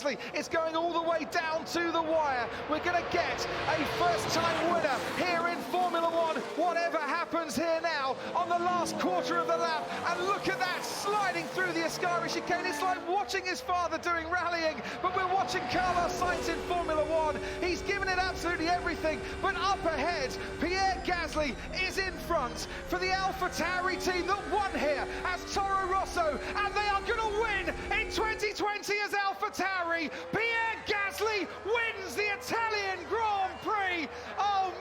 Gasly. It's going all the way down to the wire. We're going to get a first-time winner here in Formula One. Whatever happens here now on the last quarter of the lap. And look at that, sliding through the Ascari chicane. It's like watching his father doing rallying, but we're watching Carlos Sainz in Formula One. He's given it absolutely everything, but up ahead, Pierre Gasly is in front for the AlphaTauri team that won here as Toro Rosso, and they are going to win in 2020 as AlphaTauri. Pierre Gasly wins the Italian Grand Prix. Oh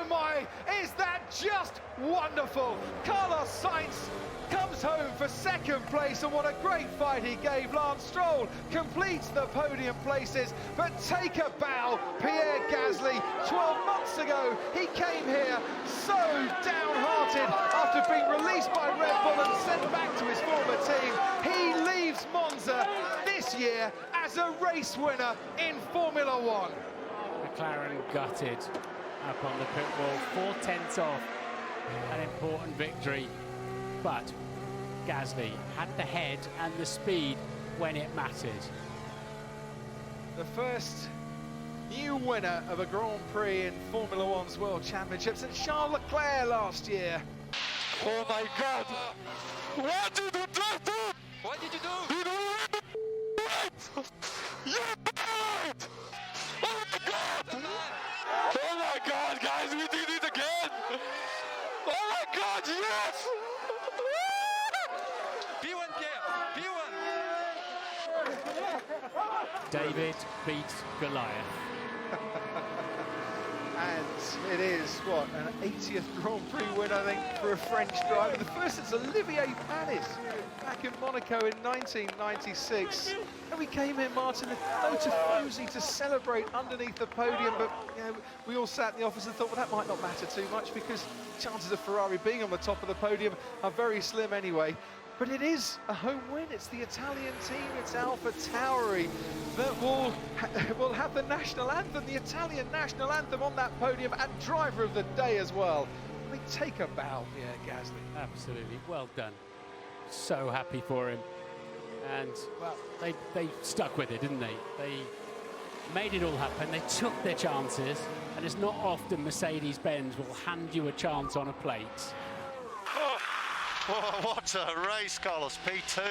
my, is that just wonderful? Carlos Sainz comes home for second place, and what a great fight he gave. Lance Stroll completes the podium places, but take a bow, Pierre Gasly. 12 months ago, he came here so downhearted after being released by Red Bull and sent back to his former team. He leaves Monza this year as a race winner in Formula One. McLaren gutted up on the pit wall, 4/10 off an important victory, but Gasly had the head and the speed when it mattered. The first new winner of a Grand Prix in Formula One's World Championship since Charles Leclerc last year. Oh my God! What did you do? What did you do? You did it! You did it! Oh my God! Oh my God, guys, we did it again! Oh my God, yes! P1, Pierre! P1! David beats Goliath. And it is, what, an 80th Grand Prix win, I think, for a French driver. The first since Olivier Panis back in Monaco in 1996. And we came in, Martin, with no Tifosi to celebrate underneath the podium, but you know, we all sat in the office and thought, well, that might not matter too much because chances of Ferrari being on the top of the podium are very slim anyway. But it is a home win. It's the Italian team, it's AlphaTauri that will have the national anthem, the Italian national anthem on that podium, and driver of the day as well. I mean, take a bow, Pierre Gasly. Absolutely, well done. So happy for him. And, well, they stuck with it, didn't they? They made it all happen. They took their chances, and it's not often Mercedes-Benz will hand you a chance on a plate. Oh, what a race, Carlos. P2.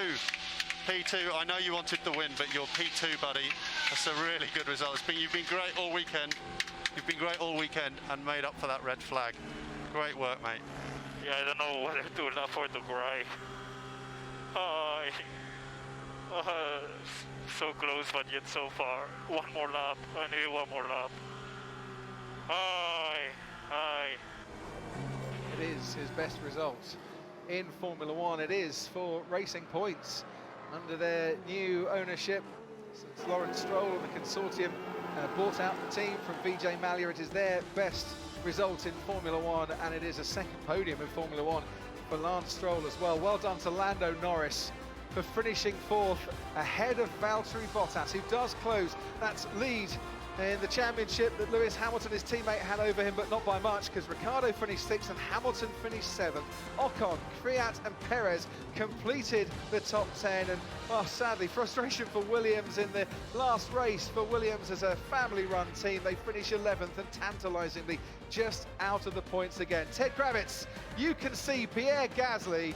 P2, I know you wanted the win, but you're P2, buddy. That's a really good result. You've been great all weekend. You've been great all weekend and made up for that red flag. Great work, mate. Yeah, I don't know whether to laugh or to cry. So close, but yet so far. One more lap. I need one more lap. It is his best result in Formula One. It is for Racing Points under their new ownership since Lawrence Stroll and the consortium bought out the team from Vijay Mallya. It is their best result in Formula One, and it is a second podium in Formula One for Lance Stroll as well. Well done to Lando Norris for finishing fourth ahead of Valtteri Bottas, who does close that lead in the championship that Lewis Hamilton, his teammate, had over him, but not by much, because Ricciardo finished sixth and Hamilton finished seventh. Ocon, Kvyat and Perez completed the top 10, and sadly, frustration for Williams in the last race. For Williams as a family-run team, they finish 11th and tantalisingly just out of the points again. Ted Kravitz, you can see Pierre Gasly,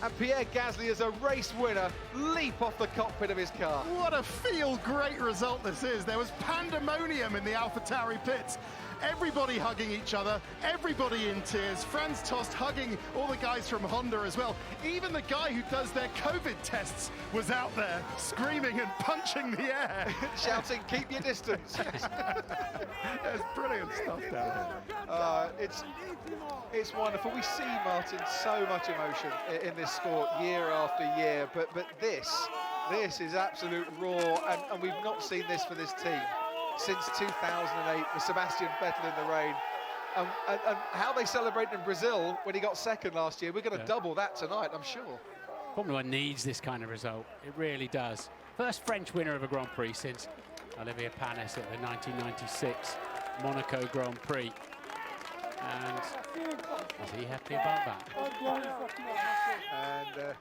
and Pierre Gasly as a race winner leap off the cockpit of his car. What a feel-great result this is. There was pandemonium in the AlphaTauri pits. Everybody hugging each other, everybody in tears. Franz Tost hugging all the guys from Honda as well. Even the guy who does their COVID tests was out there screaming and punching the air. Shouting, keep your distance. There's brilliant stuff down here. It's wonderful. We see, Martin, so much emotion in this sport year after year, but this is absolute raw, and we've not seen this for this team since 2008 with Sebastian Vettel in the rain. And how they celebrated in Brazil when he got second last year, we're going to double that tonight, I'm sure. Formula One needs this kind of result. It really does. First French winner of a Grand Prix since Olivier Panis at the 1996 Monaco Grand Prix. And was he happy about that? And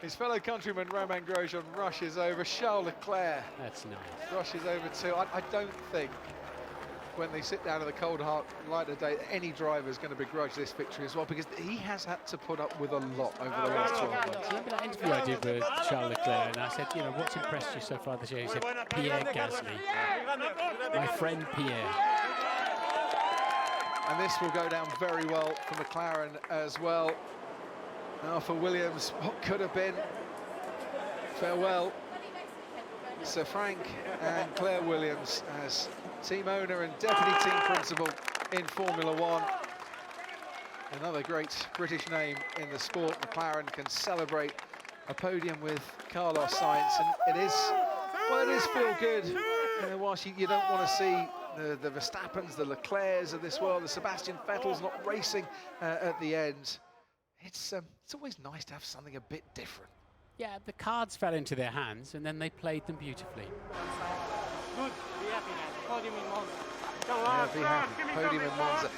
His fellow countryman Romain Grosjean rushes over. Charles Leclerc That's nice. rushes over too. I don't think when they sit down in the cold hard light of day any driver is going to begrudge this victory as well, because he has had to put up with a lot over the last 12 months. Remember that interview I did with Charles Leclerc, and I said, you know, what's impressed you so far this year? He said, Pierre Gasly. My friend Pierre. And this will go down very well for McLaren as well. Now for Williams, what could have been. Farewell, Sir Frank and Claire Williams as team owner and deputy team principal in Formula One. Another great British name in the sport. McLaren can celebrate a podium with Carlos Sainz, and it is feel good. You know, whilst you don't want to see the Verstappens, the Leclercs of this world, the Sebastian Vettels not racing at the end. It's always nice to have something a bit different. Yeah, the cards fell into their hands, and then they played them beautifully. Good, be happy now. Podium in Monza. Yeah, be happy. Podium in Monza.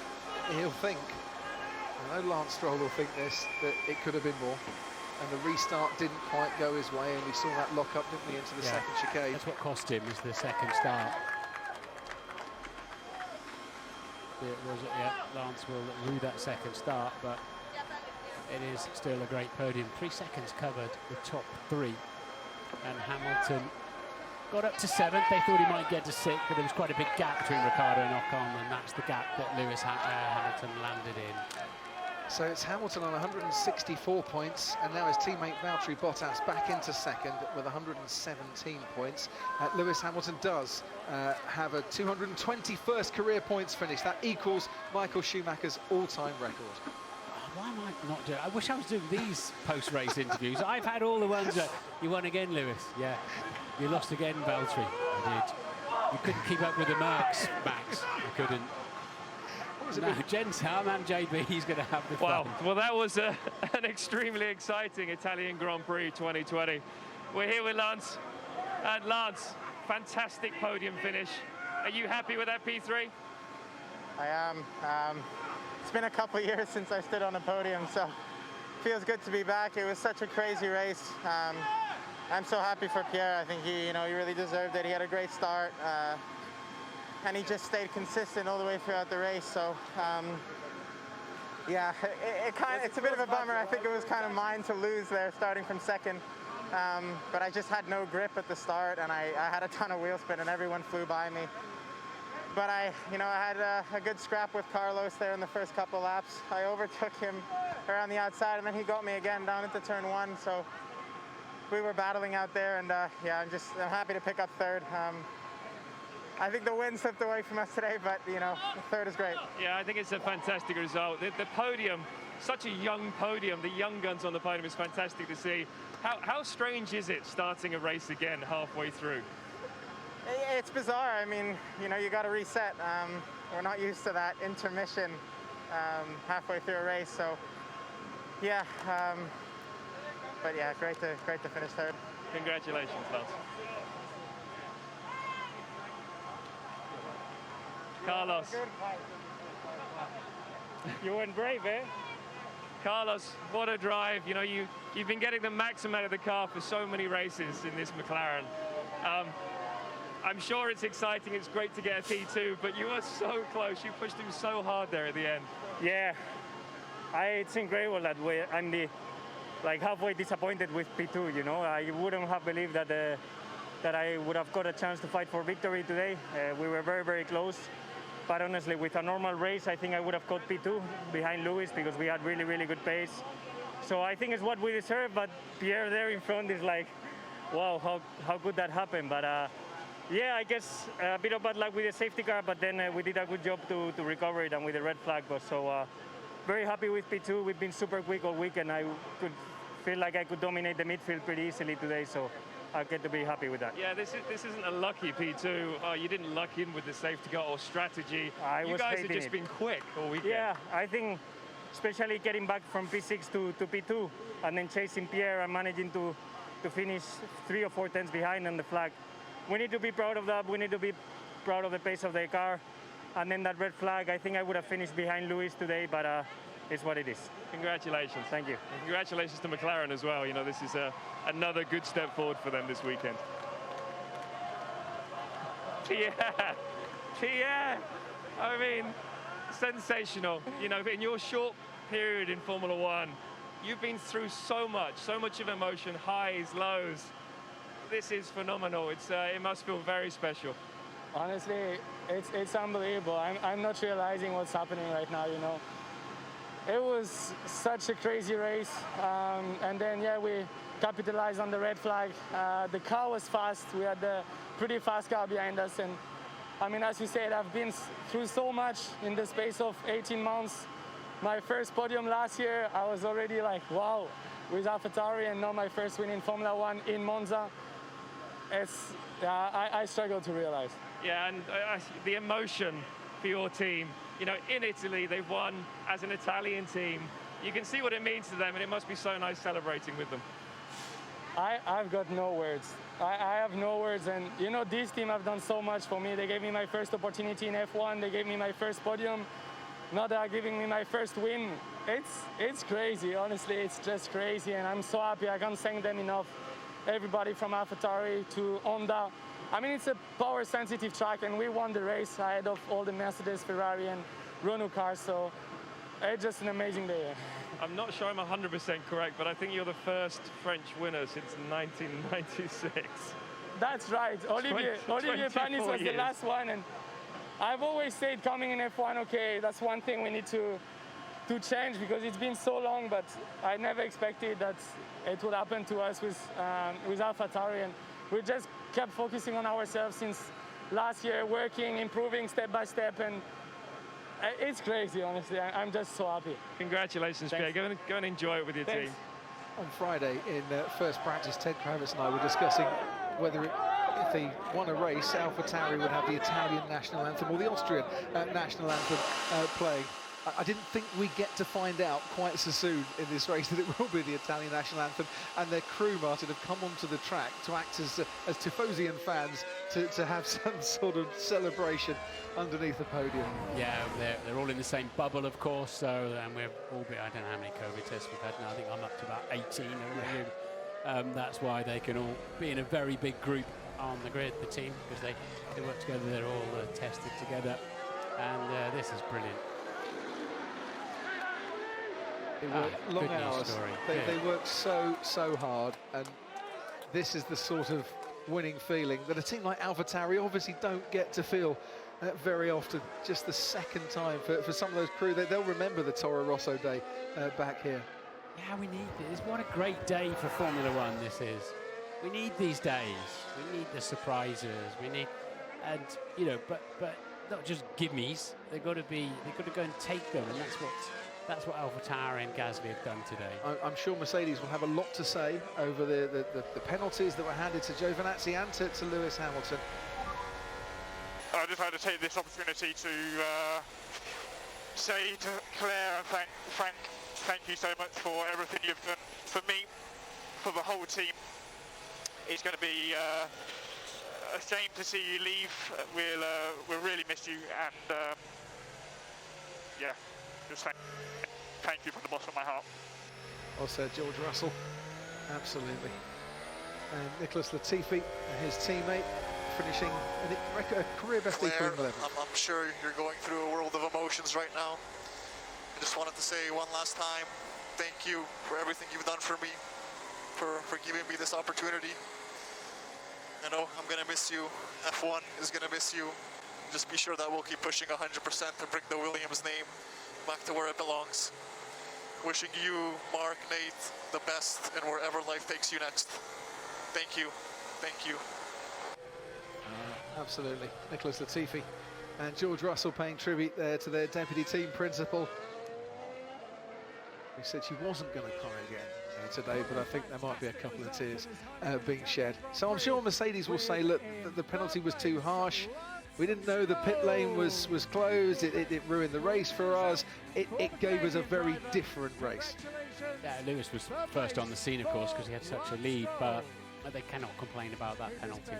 He'll think, I know Lance Stroll will think this, that it could have been more. And the restart didn't quite go his way, and we saw that lock up, didn't we, into the second chicane. That's what cost him, is the second start. Lance will rue that second start, but it is still a great podium. 3 seconds covered the top 3, and Hamilton got up to 7th. They thought he might get to 6th, but there was quite a big gap between Ricciardo and Ocon, and that's the gap that Lewis Hamilton landed in. So it's Hamilton on 164 points, and now his teammate Valtteri Bottas back into second with 117 points. Lewis Hamilton does have a 221st career points finish. That equals Michael Schumacher's all-time record. Why am I not doing? I wish I was doing these post-race interviews. I've had all the ones that you won again, Lewis. Yeah, you lost again, Valtteri. I did. You couldn't keep up with the Mercs, Max. You couldn't. No, Jen's and JB, he's going to have the fun. Wow, well that was an extremely exciting Italian Grand Prix 2020. We're here with Lance. And Lance, fantastic podium finish. Are you happy with that P3? I am. It's been a couple years since I stood on a podium, so it feels good to be back. It was such a crazy race. I'm so happy for Pierre. I think he really deserved it. He had a great start. And he just stayed consistent all the way throughout the race. So, yeah, it's a bit of a bummer. I think it was kind of mine to lose there, starting from second. But I just had no grip at the start, and I had a ton of wheel spin, and everyone flew by me. But I had a good scrap with Carlos there in the first couple laps. I overtook him around the outside, and then he got me again down into turn 1. So we were battling out there, and yeah, I'm happy to pick up third. I think the win slipped away from us today, but third is great. Yeah, I think it's a fantastic result. The podium, such a young podium, the young guns on the podium is fantastic to see. How strange is it starting a race again halfway through? It's bizarre. I mean, you got to reset. We're not used to that intermission halfway through a race, so yeah. But yeah, great to finish third. Congratulations, Lance. Carlos. You went brave, eh? Carlos, what a drive. You've been getting the maximum out of the car for so many races in this McLaren. I'm sure it's exciting, it's great to get a P2, but you were so close. You pushed him so hard there at the end. Yeah, it's incredible that way. I'm halfway disappointed with P2, I wouldn't have believed that I would have got a chance to fight for victory today. We were very, very close. But honestly, with a normal race, I think I would have got P2 behind Lewis because we had really, really good pace. So I think it's what we deserve, but Pierre there in front is like, wow, how could that happen? But yeah, I guess a bit of bad luck with the safety car, but then we did a good job to recover it and with the red flag. But so very happy with P2. We've been super quick all week, and I could feel like I could dominate the midfield pretty easily today. So I get to be happy with that. Yeah, this isn't a lucky P2. You didn't luck in with the safety car or strategy. You guys have just been quick all weekend. Yeah, I think especially getting back from P6 to P2 and then chasing Pierre and managing to finish 3 or 4 tenths behind on the flag. We need to be proud of that. We need to be proud of the pace of the car. And then that red flag, I think I would have finished behind Lewis today, but it's what it is. Congratulations. Thank you. And congratulations to McLaren as well. You know, this is another good step forward for them this weekend. Pierre, I mean, sensational. You know, in your short period in Formula One, you've been through so much of emotion, highs, lows. This is phenomenal. It must feel very special. Honestly, it's unbelievable. I'm not realizing what's happening right now, you know. It was such a crazy race. And then, yeah, we capitalized on the red flag. The car was fast. We had a pretty fast car behind us. And I mean, as you said, I've been through so much in the space of 18 months. My first podium last year, I was already like, wow, with AlphaTauri, and now my first win in Formula One in Monza. I struggle to realize. Yeah, and the emotion for your team. You know, in Italy, they've won as an Italian team. You can see what it means to them, and it must be so nice celebrating with them. I've got no words. I have no words, and you know, this team have done so much for me. They gave me my first opportunity in F1. They gave me my first podium. Now they are giving me my first win. It's crazy, honestly. It's just crazy, and I'm so happy. I can't thank them enough. Everybody from AlphaTauri to Honda. I mean, it's a power-sensitive track, and we won the race ahead of all the Mercedes, Ferrari, and Renault cars. So it's just an amazing day. I'm not sure I'm 100% correct, but I think you're the first French winner since 1996. That's right. Olivier Panis was the last one, and I've always said coming in F1, okay, that's one thing we need to change because it's been so long, but I never expected that it would happen to us with AlphaTauri, and we just kept focusing on ourselves since last year, working, improving step by step, and it's crazy, honestly. I'm just so happy. Congratulations, Pierre. Go and enjoy it with your team. On Friday in first practice, Ted Kravitz and I were discussing whether if they won a race, AlphaTauri would have the Italian national anthem or the Austrian national anthem playing. I didn't think we'd get to find out quite so soon in this race that it will be the Italian national anthem, and their crew, Martin, have come onto the track to act as Tifosian fans to have some sort of celebration underneath the podium. Yeah, they're all in the same bubble, of course, so and we're all, I don't know how many COVID tests we've had now. I think I'm up to about 18 over here. That's why they can all be in a very big group on the grid, the team, because they work together, they're all tested together, and this is brilliant. They work long hours. They work so hard, and this is the sort of winning feeling that a team like AlphaTauri obviously don't get to feel very often. Just the second time for some of those crew, they'll remember the Toro Rosso day back here. Yeah, we need this. What a great day for Formula One this is. We need these days. We need the surprises. We need, and you know, but not just gimmies. They've got to go and take them, and that's what AlphaTauri and Gasly have done today. I'm sure Mercedes will have a lot to say over the penalties that were handed to Giovinazzi and to Lewis Hamilton. I just had to take this opportunity to say to Claire and Frank, thank you so much for everything you've done for me, for the whole team. It's going to be a shame to see you leave. We'll really miss you, and yeah, just thank you from the bottom of my heart. Also George Russell, absolutely. And Nicholas Latifi, his teammate, finishing a career best equal in 11. I'm sure you're going through a world of emotions right now. I just wanted to say one last time, thank you for everything you've done for me, for giving me this opportunity. I know I'm going to miss you. F1 is going to miss you. Just be sure that we'll keep pushing 100% to bring the Williams name back to where it belongs. Wishing you, Mark, Nate, the best in wherever life takes you next. Thank you. Thank you. Absolutely. Nicholas Latifi and George Russell paying tribute there to their deputy team principal, who said she wasn't going to cry again today, but I think there might be a couple of tears being shed. So I'm sure Mercedes will say, look, the penalty was too harsh. We didn't know the pit lane was closed. It ruined the race for us. It gave us a very different race. Yeah, Lewis was first on the scene, of course, because he had such a lead, but they cannot complain about that penalty.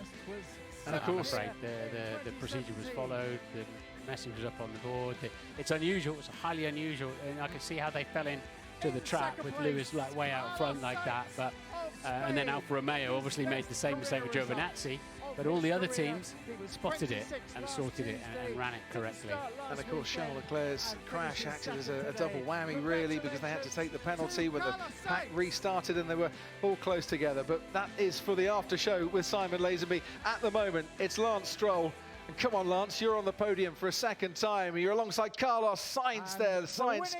And of course, I'm afraid the procedure was followed. message was up on the board. It's unusual, it's highly unusual, and I can see how they fell into the trap with Lewis like way out front like that. But and then Alfa Romeo obviously made the same mistake with Giovinazzi, but all the other teams spotted it and sorted it and ran it correctly. And of course Charles Leclerc's crash acted as a double whammy really, because they had to take the penalty when the pack restarted and they were all close together. But that is for the after show with Simon Lazenby. At the moment it's Lance Stroll. And come on, Lance, you're on the podium for a second time. You're alongside Carlos Sainz there. Sainz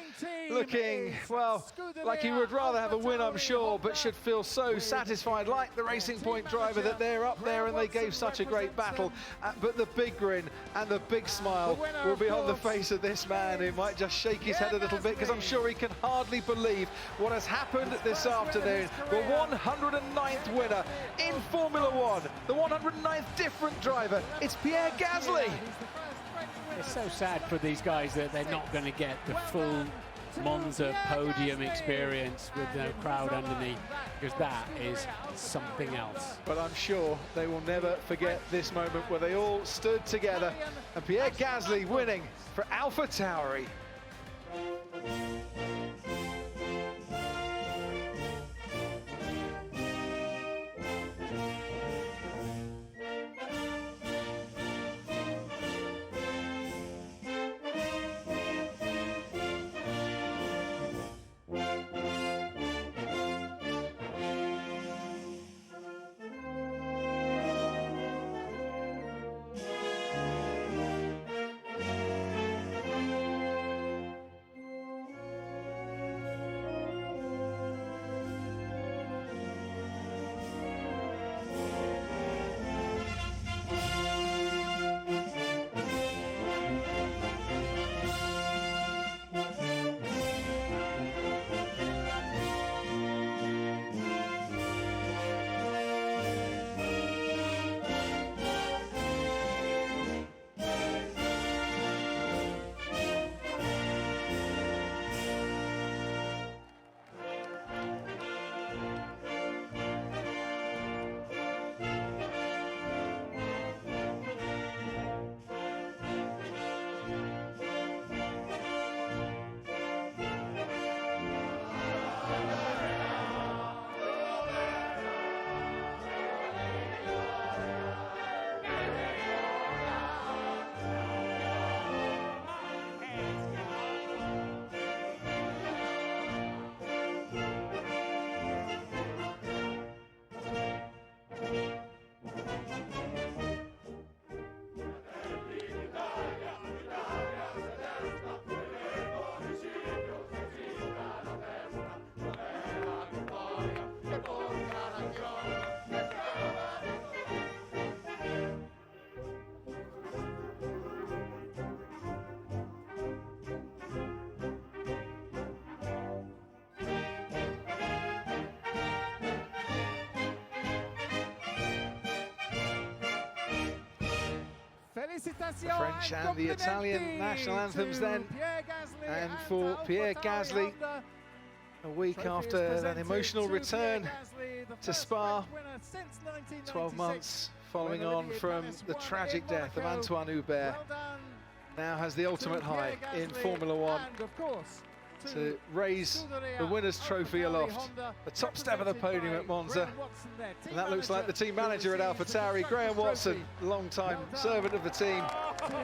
looking, well, like he would rather have a win, I'm sure, but should feel so satisfied, like the Racing Point driver, that they're up there and they gave such a great battle. But the big grin and the big smile will be on the face of this man, who might just shake his head a little bit, because I'm sure he can hardly believe what has happened this afternoon. The 109th winner in Formula One, the 109th different driver. It's Pierre Gasly. It's so sad for these guys that they're not going to get the full Monza podium experience with no crowd underneath, because that is something else. But I'm sure they will never forget this moment where they all stood together and Pierre Gasly winning for Alpha Tauri. The French and the Italian national anthems then, and for Pierre Gasly, a week after that emotional return to Spa, 12 months following on from the tragic death of Antoine Hubert, now has the ultimate high in Formula One to raise the winner's trophy aloft, the top step of the podium at Monza. And that looks like the team manager at AlphaTauri, Graham Watson, long-time servant of the team,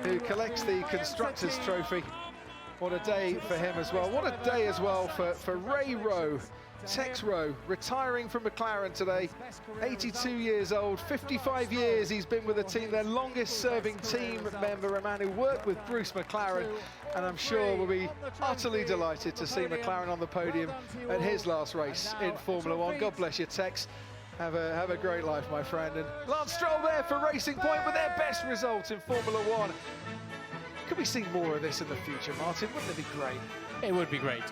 who collects the Constructors' Trophy. What a day for him as well. What a day as well for Ray Rowe, Tex Rowe, retiring from McLaren today, 82 years old, 55 years he's been with the team, their longest serving team member, a man who worked with Bruce McLaren, and I'm sure will be utterly delighted to see McLaren on the podium at his last race in Formula One. God bless you, Tex. Have a great life, my friend. And Lance Stroll there for Racing Point with their best result in Formula One. Could we see more of this in the future, Martin? Wouldn't it be great? It would be great.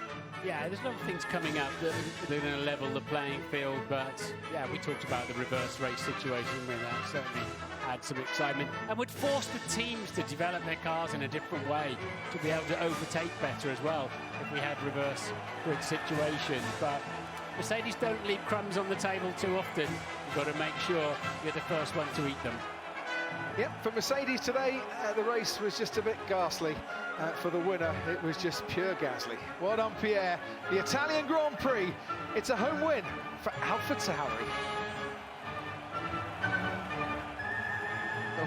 Yeah, there's other things coming up that are going to level the playing field, but yeah, we talked about the reverse race situation where that certainly had some excitement and would force the teams to develop their cars in a different way to be able to overtake better as well if we had reverse grid situations. But Mercedes don't leave crumbs on the table too often. You've got to make sure you're the first one to eat them. Yep, for Mercedes today, the race was just a bit ghastly. For the winner, it was just pure Gasly. Well done, Pierre. The Italian Grand Prix, it's a home win for AlphaTauri.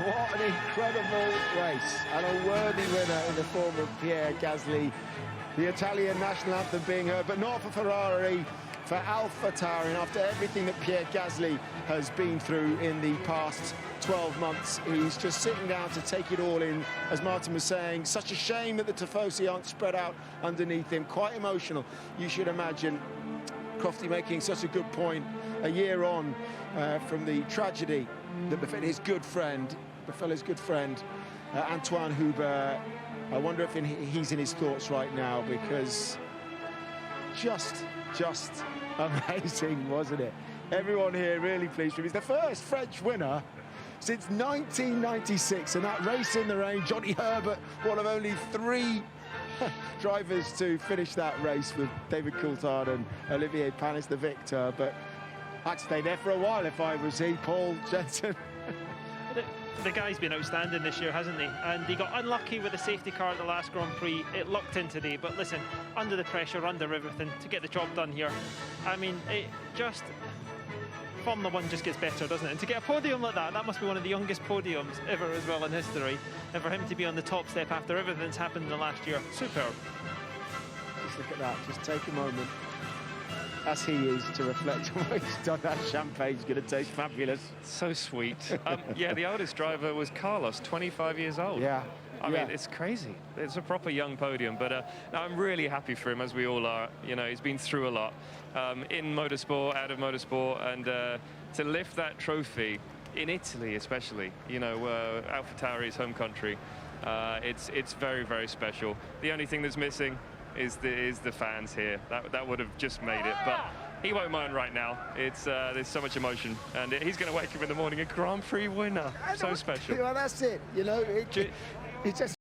What an incredible race, and a worthy winner in the form of Pierre Gasly. The Italian national anthem being heard, but not for Ferrari, for AlphaTauri. And after everything that Pierre Gasly has been through in the past 12 months, he's just sitting down to take it all in. As Martin was saying, such a shame that the Tifosi aren't spread out underneath him. Quite emotional, you should imagine. Crofty making such a good point a year on from the tragedy that befell his good friend, Antoine Hubert. I wonder if he's in his thoughts right now, because just amazing, wasn't it? Everyone here really pleased with him. He's the first French winner since 1996, and that race in the rain. Johnny Herbert, one of only 3 drivers to finish that race, with David Coulthard and Olivier Panis the victor. But I'd stay there for a while if I was he, Paul Jensen. The guy's been outstanding this year, hasn't he? And he got unlucky with the safety car at the last Grand Prix. It lucked in today, but listen, under the pressure, under everything, to get the job done here. I mean, it just... Formula 1 just gets better, doesn't it? And to get a podium like that must be one of the youngest podiums ever as well in history. And for him to be on the top step after everything that's happened in the last year, superb. Just look at that, just take a moment, as he is, to reflect on what he's done. That champagne's going to taste fabulous. So sweet. Yeah, the oldest driver was Carlos, 25 years old. Yeah. I mean, it's crazy. It's a proper young podium, but no, I'm really happy for him, as we all are. You know, he's been through a lot in motorsport, out of motorsport, and to lift that trophy in Italy, especially, you know, AlphaTauri's home country, it's very, very special. The only thing that's missing is the fans here. That would have just made it, but he won't mind right now. It's there's so much emotion, and he's going to wake up in the morning a Grand Prix winner. So special. Well, that's it. You know, it just